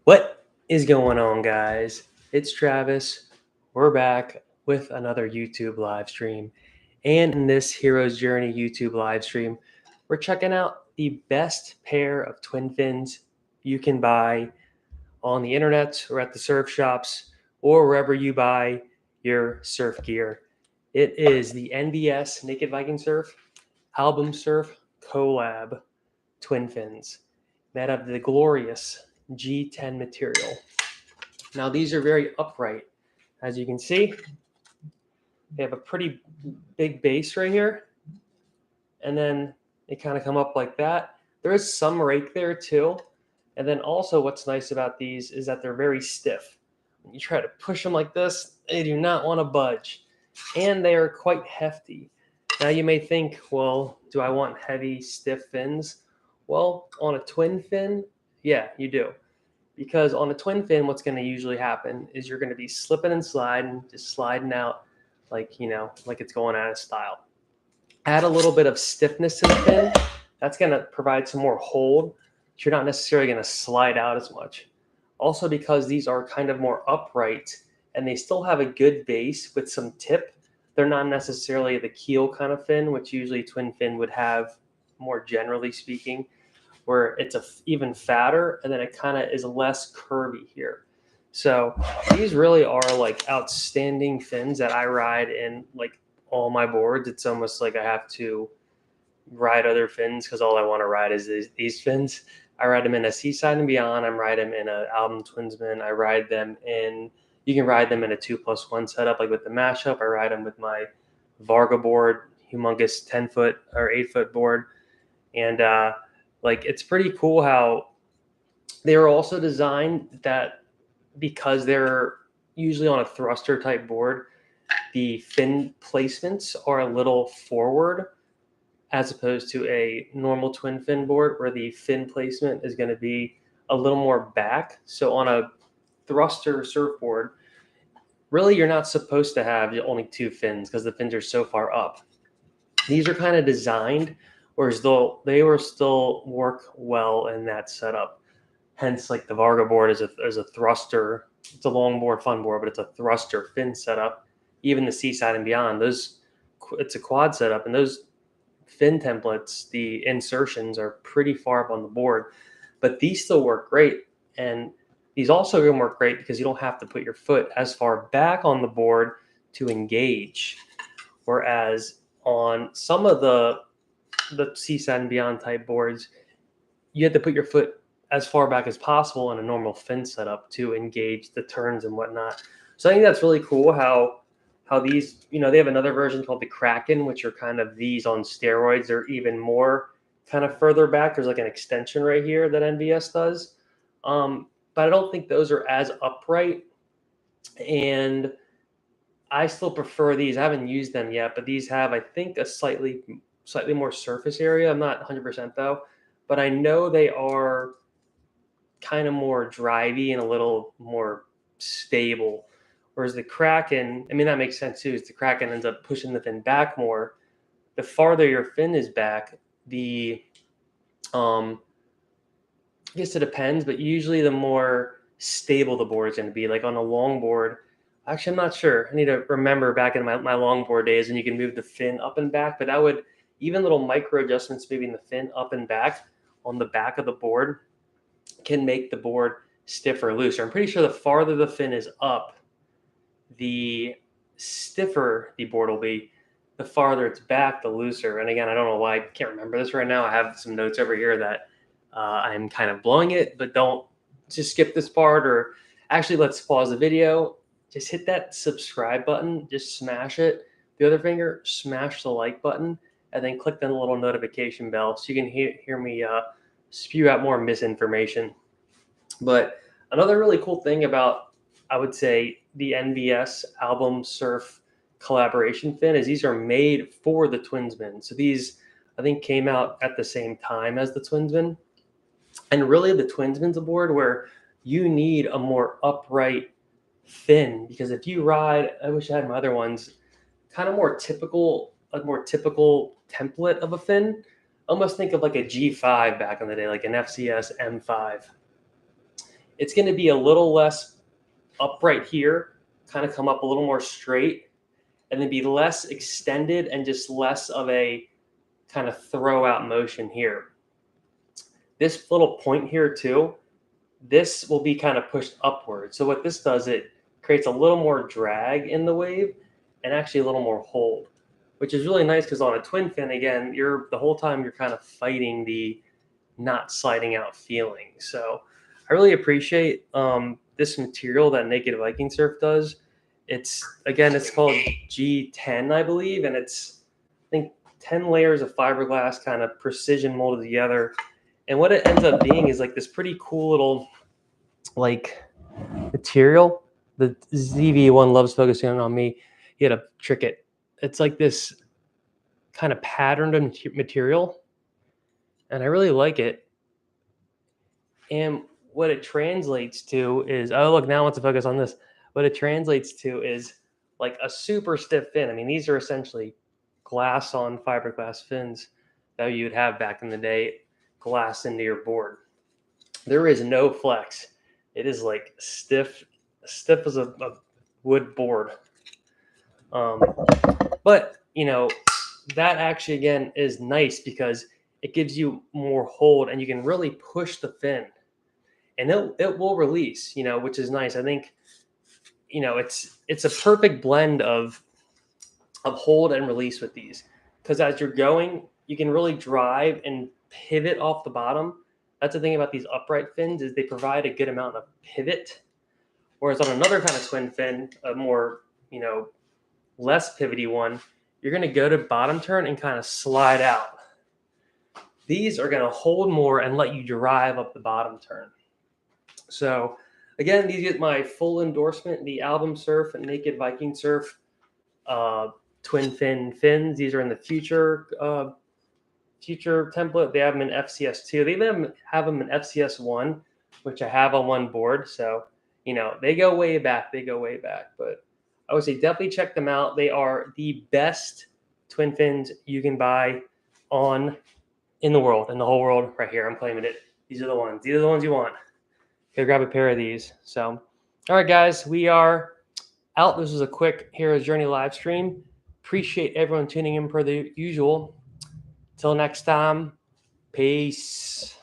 What is going on, guys? It's Travis. We're back with another YouTube live stream. And in this Hero's Journey YouTube live stream, we're checking out the best pair of twin fins you can buy on the internet or at the surf shops or wherever you buy your surf gear. It is the NVS Naked Viking Surf Album Surf Collab twin fins made of the glorious G10 material. Now these are very upright. As you can see, they have a pretty big base right here, and then they kind of come up like that. There is some rake there too. And then also what's nice about these is that they're very stiff. When you try to push them like this, they do not want to budge. And they are quite hefty. Now you may think, well, do I want heavy, stiff fins? Well, on a twin fin, yeah, you do. Because on a twin fin, what's going to usually happen is you're going to be slipping and sliding, just sliding out like, like it's going out of style. Add a little bit of stiffness to the fin. That's going to provide some more hold. You're not necessarily going to slide out as much. Also, because these are kind of more upright and they still have a good base with some tip, they're not necessarily the keel kind of fin, which usually twin fin would have, more generally speaking, where it's even fatter and then it kind of is less curvy here. So these really are like outstanding fins that I ride in like all my boards. It's almost like I have to ride other fins because all I want to ride is these fins. I ride them in a Seaside and Beyond. I ride them in an Album Twinsman. I ride them in, you can ride them in a 2+1 setup like with the mashup. I ride them with my Varga board, humongous 10-foot or 8-foot board. And like it's pretty cool how they were also designed that because they're usually on a thruster type board, the fin placements are a little forward as opposed to a normal twin fin board where the fin placement is going to be a little more back. So on a thruster surfboard, really you're not supposed to have only two fins because the fins are so far up. These are kind of designed whereas though they will still work well in that setup. Hence, like the Varga board is a thruster. It's a longboard fun board, but it's a thruster fin setup. Even the Seaside and Beyond, it's a quad setup, and those fin templates, the insertions are pretty far up on the board, but these still work great. And these also going to work great because you don't have to put your foot as far back on the board to engage. Whereas on some of the Seaside and Beyond type boards, you have to put your foot as far back as possible in a normal fin setup to engage the turns and whatnot. So I think that's really cool how these, they have another version called the Kraken, which are kind of these on steroids. They're even more kind of further back. There's like an extension right here that NVS does. But I don't think those are as upright. And I still prefer these. I haven't used them yet, but these have, I think, a slightly more surface area. I'm not 100% though, but I know they are kind of more drivey and a little more stable. Whereas the Kraken, I mean, that makes sense too, is the Kraken ends up pushing the fin back more. The farther your fin is back, I guess it depends, but usually the more stable the board is going to be. Like on a longboard, actually, I'm not sure. I need to remember back in my longboard days when you can move the fin up and back, but that would, even little micro adjustments, maybe in the fin up and back on the back of the board can make the board stiffer or looser. I'm pretty sure the farther the fin is up, the stiffer the board will be. The farther it's back, the looser. And again, I don't know why I can't remember this right now. I have some notes over here that I'm kind of blowing it, but don't just skip this part, or actually let's pause the video. Just hit that subscribe button, just smash it. The other finger, smash the like button, and then click the little notification bell so you can hear me spew out more misinformation. But another really cool thing about, I would say, the NVS Album Surf collaboration fin is these are made for the Twinsman. So these, I think, came out at the same time as the Twinsman. And really the Twinsman's a board where you need a more upright fin, because if you ride, I wish I had my other ones, kind of more typical template of a fin. Almost think of like a G5 back in the day, like an FCS M5. It's going to be a little less upright here, kind of come up a little more straight, and then be less extended and just less of a kind of throw out motion here. This little point here too, this will be kind of pushed upward. So what this does, it creates a little more drag in the wave and actually a little more hold, which is really nice because on a twin fin, again, you're the whole time you're kind of fighting the not sliding out feeling. So I really appreciate this material that Naked Viking Surf does. It's called G10, I believe, and it's I think 10 layers of fiberglass kind of precision molded together. And what it ends up being is like this pretty cool little like material. The ZV1 loves focusing on me. He had to trick it. It's like this kind of patterned material, and I really like it. And what it translates to is, oh look, now I want to focus on this. What it translates to is like a super stiff fin. I mean, these are essentially glass on fiberglass fins that you'd have back in the day, glass into your board. There is no flex. It is like stiff as a wood board. But that actually again is nice because it gives you more hold and you can really push the fin, and it will release. Which is nice. I think it's a perfect blend of hold and release with these, because as you're going, you can really drive and pivot off the bottom. That's the thing about these upright fins, is they provide a good amount of pivot. Whereas on another kind of twin fin, a more, less pivoty one, you're going to go to bottom turn and kind of slide out. These are going to hold more and let you drive up the bottom turn. So again, these get my full endorsement, the Album Surf and Naked Viking Surf twin fin fins. These are in the future template. They have them in FCS2. They even have them in FCS1, which I have on one board. So, they go way back. But I would say definitely check them out. They are the best twin fins you can buy in the whole world right here. I'm claiming it. These are the ones. These are the ones you want. Go grab a pair of these. So, all right, guys, we are out. This was a quick Hero's Journey live stream. Appreciate everyone tuning in per the usual. Till next time, peace.